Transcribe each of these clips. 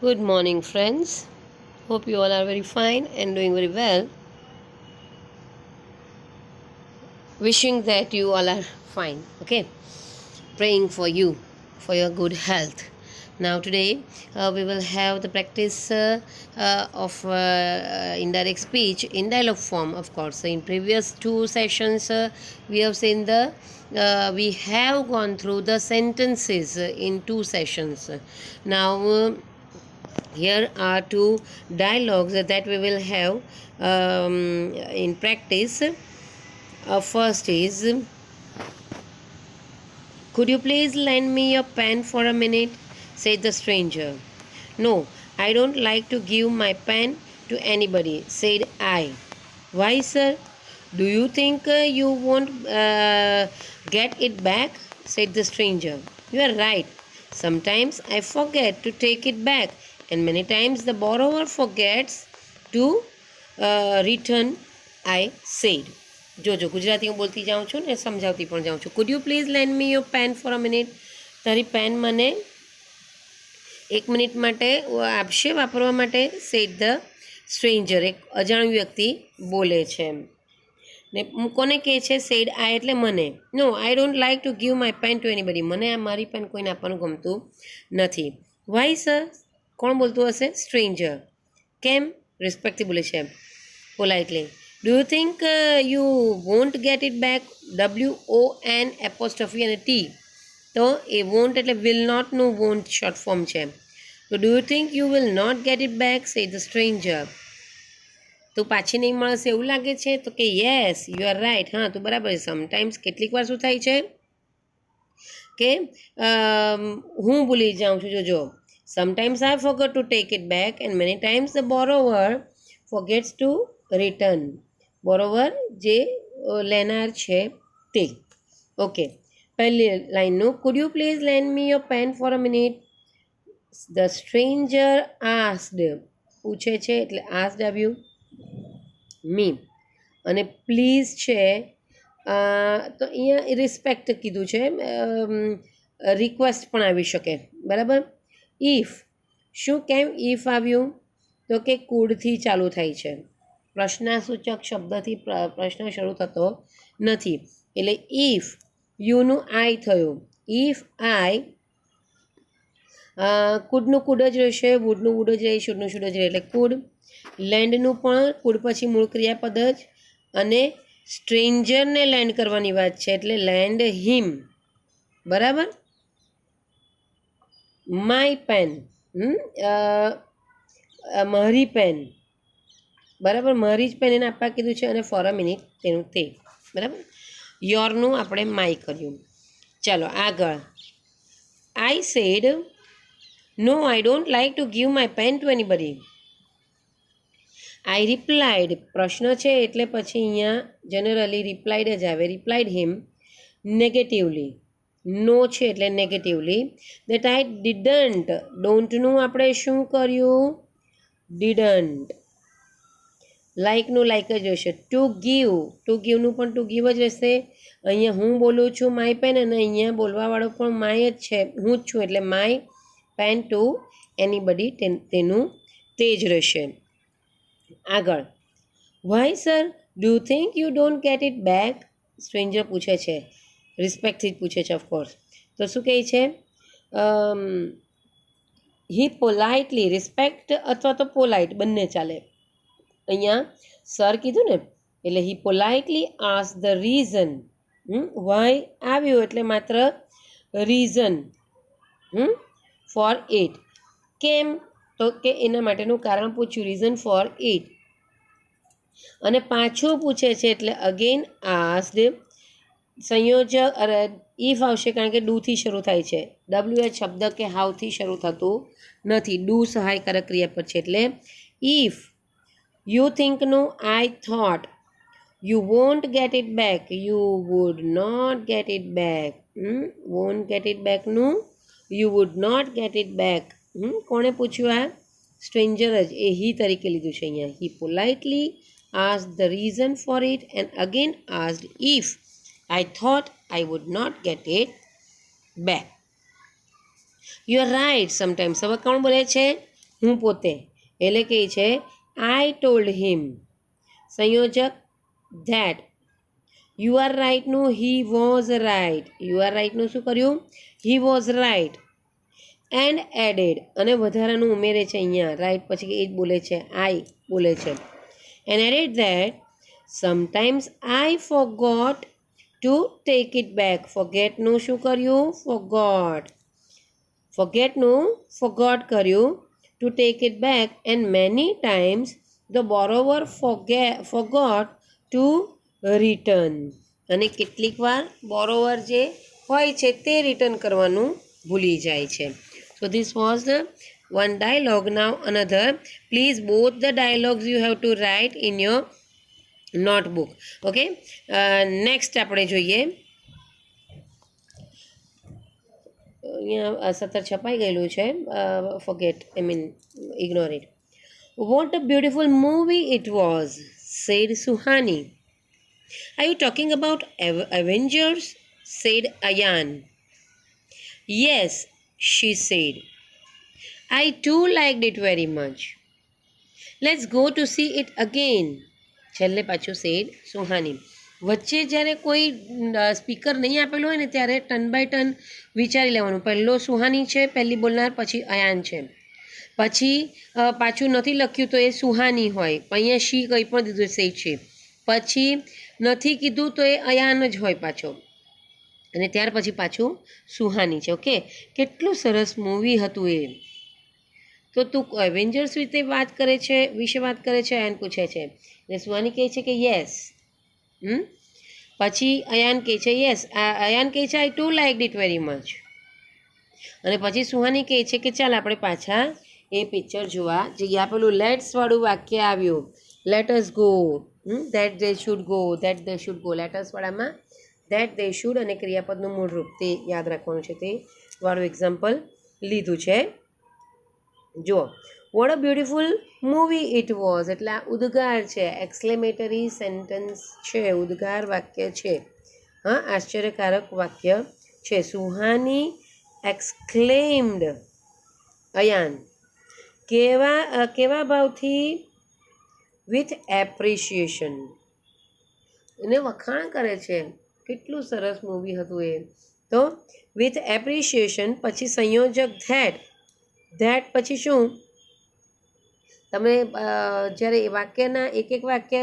Good morning, friends. Hope you all are very fine and doing very well. Wishing that you all are fine. Okay. Praying for you, for your good health. Now, today we will have the practice of indirect speech in dialogue form, of course. So in previous two sessions, we have seen we have gone through the sentences in two sessions. Now, here are two dialogues that we will have in practice. First is, could you please lend me your pen for a minute? Said the stranger. No, I don't like to give my pen to anybody, said I. Why, sir? Do you think you won't get it back? Said the stranger. You are right. Sometimes I forget to take it back, and many times the borrower forgets to return, I said. જોજો ગુજરાતી હું બોલતી જાઉં છું ને સમજાવતી પણ જાઉં છું. Could you please lend me your pen for a minute? તારી પેન મને એક મિનિટ માટે આપશે વાપરવા માટે, said the stranger. એક અજાણ્યું વ્યક્તિ બોલે છે ને કોને કહે છે? said I એટલે મને. No, I don't like to give my pen to anybody. મને આ મારી પેન કોઈને આપવાનું ગમતું નથી. Why, sir? કોણ બોલતું હશે? stranger. કેમ? રિસ્પેક્ટથી બોલે છે, politely. Do you think you won't get it back? WON apostrophe અને T. તો એ won't એટલે will not નું won't short form છે. તો do you think you will not get it back? Said the stranger. તો પાછી નહીં મળશે એવું લાગે છે? તો કે yes, you are right. હા, તું બરાબર છે. સમટાઈમ્સ કેટલીક વાર શું થાય છે કે હું ભૂલી જાઉં છું. જોજો, sometimes I forgot to take it back and many times the borrower forgets to return. બરોબર, જે લેનાર છે તે. ઓકે, પહેલી લાઈનનું, could you please lend me your pen for a minute? The stranger asked. પૂછે છે એટલે asked આવ્યું me. અને પ્લીઝ છે તો અહીંયા રિસ્પેક્ટ કીધું છે, રિક્વેસ્ટ પણ આવી શકે. બરાબર. ઇફ, શું કેમ ઇફ આવ્યું? તો કે કુડથી ચાલુ થાય છે. પ્રશ્નાસૂચક શબ્દથી પ્રશ્ન શરૂ થતો નથી, એટલે ઇફ યુનું આઈ થયું. ઇફ આઈ, કુડનું કુડ જ રહેશે, વુડનું વુડ જ રહે, શુડનું શુડ જ રહે, એટલે કુડ. લેન્ડનું પણ કુડ પછી મૂળ ક્રિયાપદ જ, અને સ્ટ્રેન્જરને લેન્ડ કરવાની વાત છે એટલે લેન્ડ હિમ. બરાબર. માય પેન, મારી પેન. બરાબર, મારી જ પેન એને આપવા કીધું છે, અને ફોર અ મિનિટ તેનું તે. બરાબર. યોરનું આપણે માય કર્યું. ચાલો આગળ. I said no, I don't like to give my pen to anybody. I replied, પ્રશ્ન છે એટલે પછી અહીંયા જનરલી રિપ્લાઇડ જ આવે. રિપ્લાઇડ હિમ નેગેટિવલી. નો છે એટલે નેગેટિવલી. દેટ આઈ ડિડન્ટ, ડોન્ટનું આપણે શું કર્યું? ડિડન્ટ. લાઇકનું લાઇક જ રહેશે. ટુ ગીવ, ટુ ગીવનું પણ ટુ ગીવ જ રહેશે. અહીંયા હું બોલું છું માય પેન, અને અહીંયા બોલવાવાળો પણ માય જ છે, હું જ છું, એટલે માય પેન ટુ એનીબડી, તેનું તે જ રહેશે. આગળ. Why sir, do you think you don't get it back? Stranger પૂછે છે, રિસ્પેક્ટથી જ પૂછે છે ઓફકોર્સ. તો શું કહે છે? હી પોલાઇટલી, રિસ્પેક્ટ અથવા તો પોલાઇટ બંને ચાલે. અહીંયા સર કીધું ને, એટલે હી politely ask the reason. Y આવ્યું એટલે માત્ર રીઝન ફોર ઇટ. કેમ? તો કે એના માટેનું કારણ પૂછ્યું, રીઝન ફોર ઇટ. અને પાછું પૂછે છે એટલે અગેન આસ્ડ. સંયોજક ઇફ આવશે કારણ કે ડુથી શરૂ થાય છે. WH શબ્દ કે હાવથી શરૂ થતું નથી, ડુ સહાયકારક ક્રિયાપદ છે, એટલે ઇફ. યુ થિંકનું I thought. You won't get it back, you would not get it back. Won't get it બેકનું you would not get it back. કોણે પૂછ્યું? આ સ્ટ્રેન્જર જ, એ હી તરીકે લીધું છે અહીંયા. હી politely asked the reason for it and again asked if I thought I would not get it back. You are right sometimes. હવે કોણ બોલે છે? હું પોતે, એટલે કહે છે આઈ ટોલ્ડ હિમ. સંયોજક ધેટ. યુ આર રાઇટનું he was right. You are રાઇટનું શું કર્યું? He was right. And added, અને વધારાનું ઉમેરે છે અહીંયા, રાઇટ પછી એ જ બોલે છે, આઈ બોલે છે. And added that sometimes I forgot to take it back. ફોરગેટનું શું કર્યું? ફોરગોટ. ફોરગેટનું ફોરગોટ કર્યું. To take it back and many times the borrower forgot to return. અને કેટલીક વાર બોરોવર જે હોય છે તે રિટર્ન કરવાનું ભૂલી જાય છે. So this was the one dialogue. Now another. Please both the dialogues you have to write in your notebook. Okay. Next આપણે જોઈએ. અહીંયા સતર છપાઈ ગયેલું છે. Forget. I mean ignore it. What a beautiful movie it was, said Suhani. Are you talking about Avengers? Said Ayan. Yes, she said. I too liked it very much. Let's go to see it again. છેલ્લે પાછું said Suhani. વચ્ચે જ્યારે કોઈ speaker નહીં આપેલું હોય ને ત્યારે ટર્ન બાય ટર્ન વિચારી લેવાનું. પહેલો સુહાની છે, પહેલી બોલનાર, પછી અયાન છે. પછી પાછું નથી લખ્યું તો એ સુહાની હોય, અહીંયા શી કંઈ પણ દીધું સેડ છે. પછી નથી કીધું તો એ અયાન જ હોય પાછો, અને ત્યાર પછી પાછું સુહાની છે. ઓકે, કેટલું સરસ મૂવી હતું એ. તો તું એવેન્જર્સ વિશે વાત કરે છે અયાન પૂછે છે. એટલે સુહાની કહે છે કે યસ. પછી અયાન કહે છે યસ. અયાન કહે છે આઈ two like it very much. અને પછી સુહાની કહે છે કે ચાલ આપણે પાછા એ પિક્ચર જોવા જઈએ. આપેલું લેટ્સ વાળું વાક્ય આવ્યું, let us go. That they should go, that they should go. Let's વાળામાં ધેટ દે શુડ અને ક્રિયાપદનું મૂળ રૂપ તે યાદ રાખવાનું છે. તે વાળું એક્ઝામ્પલ લીધું છે. જુઓ, what a beautiful movie it was. એટલે આ ઉદ્ગાર છે, એક્સક્લેમેટરી સેન્ટન્સ છે, ઉદ્ગાર વાક્ય છે. હા, આશ્ચર્યકારક વાક્ય છે. સુહાની એક્સક્લેમ્ડ. અયાન કેવા ભાવથી? With appreciation. એને વખાણ કરે છે, કેટલું સરસ મૂવી હતું એ. તો વિથ એપ્રિશિએશન. પછી સંયોજક ધેટ પછી શું? તમે જ્યારે એ વાક્યના એક વાક્ય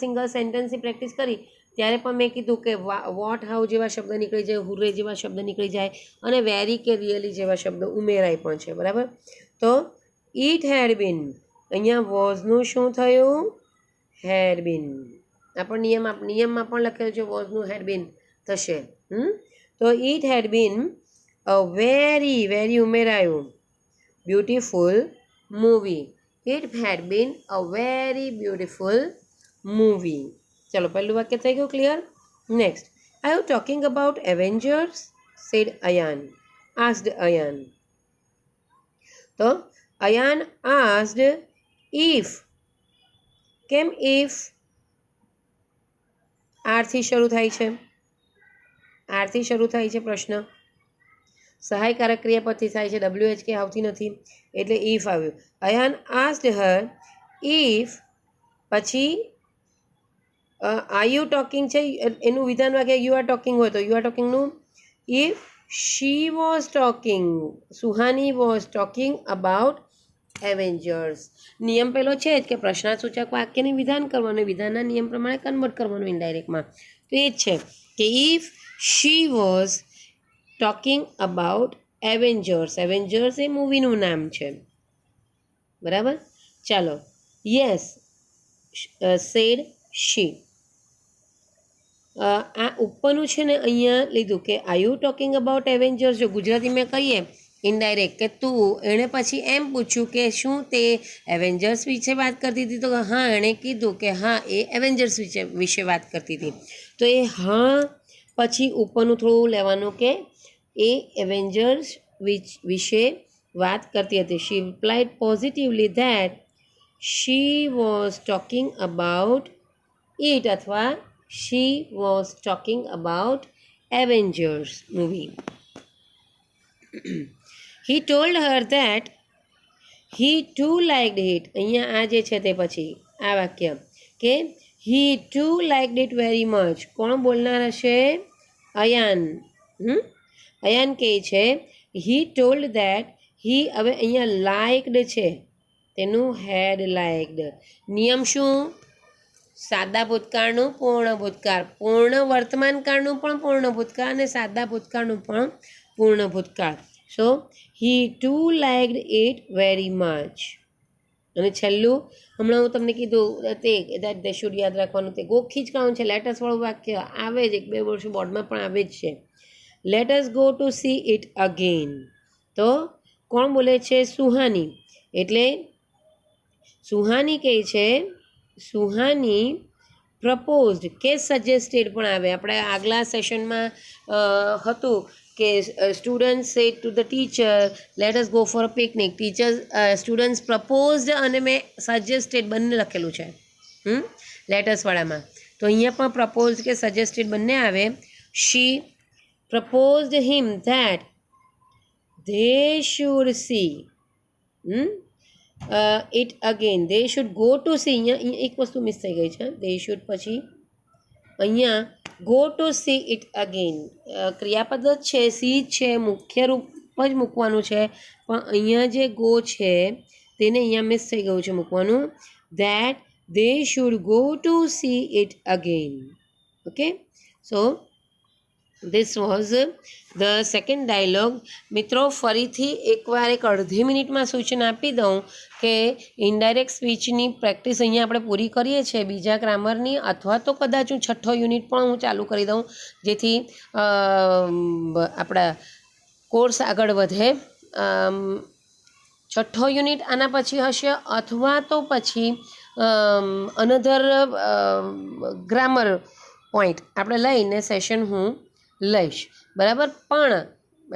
સિંગલ સેન્ટેન્સની પ્રેક્ટિસ કરી ત્યારે પણ મેં કીધું કે વોટ હાઉ જેવા શબ્દ નીકળી જાય, હુર્રે જેવા શબ્દ નીકળી જાય, અને વેરી કે રિયલી જેવા શબ્દ ઉમેરાય પણ છે. બરાબર. તો ઇટ હેડ બીન. અહીંયા વોઝનું શું થયું? હેડ બીન. નિયમમાં પણ લખેલું છે વોઝનું હેડ બીન થશે. તો it had been a very ઉમેરાયું, beautiful movie. It had been a very beautiful movie. ચલો, પહેલું વાક્ય થઈ ગયું clear. Next. Are you talking about Avengers? Said Ayaan. Asked Ayaan. તો અયાન આસ્ડ ઇફ. કેમ ઇફ? આરથી શરૂ થાય છે. આરથી શરૂ થાય છે પ્રશ્ન. સહાયકારક ક્રિયાપદથી થાય છે, WHK આવતી નથી એટલે ઇફ આવ્યું. Ayaan asked her if. પછી આર યુ ટોકિંગ છે, એનું વિધાન વાક્ય યુ આર ટોકિંગ હોય તો યુ આર ટોકિંગનું if she was talking. Suhani was talking about Avengers. નિયમ પેલો છે જ કે પ્રશ્નાસૂચક વાક્યને વિધાન કરવાનું, વિધાનના નિયમ પ્રમાણે કન્વર્ટ કરવાનું ઇનડાયરેક્ટમાં. તો એ જ છે કે if she was talking about Avengers. Avengers એ મૂવીનું નામ છે. બરાબર. ચાલો. Yes said she. આ ઉપરનું છે ને અહીંયા લીધું કે are you talking about Avengers. જો ગુજરાતીમાં કહીએ ઇનડાયરેક્ટ કે તું, એણે પછી એમ પૂછ્યું કે શું તે એવેન્જર્સ વિશે વાત કરતી હતી? તો હા, એણે કીધું કે હા એ એવેન્જર્સ વિશે વાત કરતી હતી. તો એ હા પછી ઉપરનું થોડું લેવાનું કે એ એવેન્જર્સ વિશે વાત કરતી હતી. She replied positively that she was talking about it, અથવા she was talking about Avengers movie. He told her that he too liked it. અહીંયા આ જે છે તે પછી આ વાક્ય કે he too liked it very much. કોણ બોલનાર હશે? અયાન. અયાન કહે છે હી ટોલ્ડ દેટ હી, હવે અહીંયા લાઇકડ છે તેનું હેડ લાઇકડ. નિયમ શું? સાદા ભૂતકાળનું પૂર્ણ ભૂતકાળ, પૂર્ણ વર્તમાન કાળનું પણ પૂર્ણ ભૂતકાળ અને સાદા ભૂતકાળનું પણ પૂર્ણ ભૂતકાળ. So he too liked it very much. અને છેલ્લું હમણાં હું તમને કીધું તે દે શુડ યાદ રાખવાનું, તે ગોખી જ કામ છે. લેટસવાળું વાક્ય આવે જ, 1-2 વર્ષ બોર્ડમાં પણ આવે જ છે. Late us go to C it again. તો કોણ બોલે છે? સુહાની. એટલે સુહાની કહે છે, સુહાની પ્રપોઝડ કે સજેસ્ટેડ પણ આવે. આપણે આગલા સેશનમાં હતું કે student said to the teacher late us go for a picnic. Students proposed અને મેં સજેસ્ટેડ બંને લખેલું છે લેટર્સવાળામાં. તો અહીંયા પણ પ્રપોઝડ કે સજેસ્ટેડ બંને આવે. She proposed him that they should see it again. they should go to see. અહીંયા એક વસ્તુ મિસ થઈ ગઈ છે. they should પછી અહીંયા go to see it again. ક્રિયાપદ જ છે, સી છે, મુખ્ય રૂપ જ મૂકવાનું છે, પણ અહીંયા જે ગો છે તેને અહીંયા મિસ થઈ ગયું છે મૂકવાનું. that they should go to see it again. okay, so this was the second dialogue. મિત્રો ફરીથી એકવાર એક અડધી મિનિટમાં સૂચના આપી દઉં કે ઇનડાયરેક્ટ સ્પીચની પ્રેક્ટિસ અહીંયા આપણે પૂરી કરીએ છીએ બીજા ગ્રામરની, અથવા તો કદાચ હું 6ઠ્ઠો યુનિટ પણ હું ચાલુ કરી દઉં જેથી આપણા કોર્સ આગળ વધે. 6ઠ્ઠો યુનિટ આના પછી હશે, અથવા તો પછી અનધર ગ્રામર પોઈન્ટ આપણે લઈને સેશન હું લઈશ. બરાબર, પણ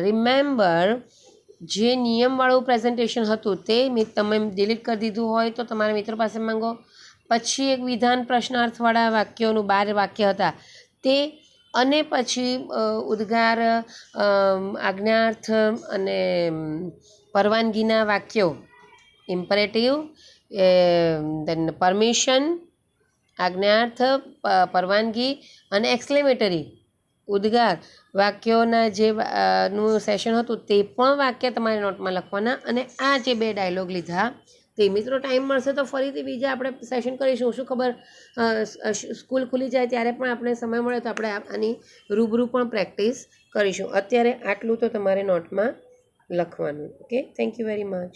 રિમેમ્બર જે નિયમવાળું પ્રેઝન્ટેશન હતું તે તમે ડિલીટ કરી દીધું હોય તો તમારા મિત્રો પાસે માંગો. પછી એક વિધાન પ્રશ્નાર્થવાળા વાક્યોનું 12 વાક્ય હતા તે, અને પછી ઉદ્ગાર, આજ્ઞાર્થ અને પરવાનગીના વાક્યો, ઇમ્પરેટિવ, દેન પરમિશન, આજ્ઞાર્થ, પરવાનગી અને એક્સક્લેમેટરી ઉદ્ગાર વાક્યોના જે નું સેશન હતું તે પણ વાક્ય તમારે નોટમાં લખવાના. અને આ જે 2 ડાયલોગ લીધા તે મિત્રો ટાઈમ મળશે તો ફરીથી બીજા આપણે સેશન કરીશું. શું ખબર સ્કૂલ ખુલી જાય ત્યારે પણ આપણે સમય મળે તો આપણે આની રૂબરૂ પણ પ્રેક્ટિસ કરીશું. અત્યારે આટલું તો તમારે નોટમાં લખવાનું. Okay, thank you very much.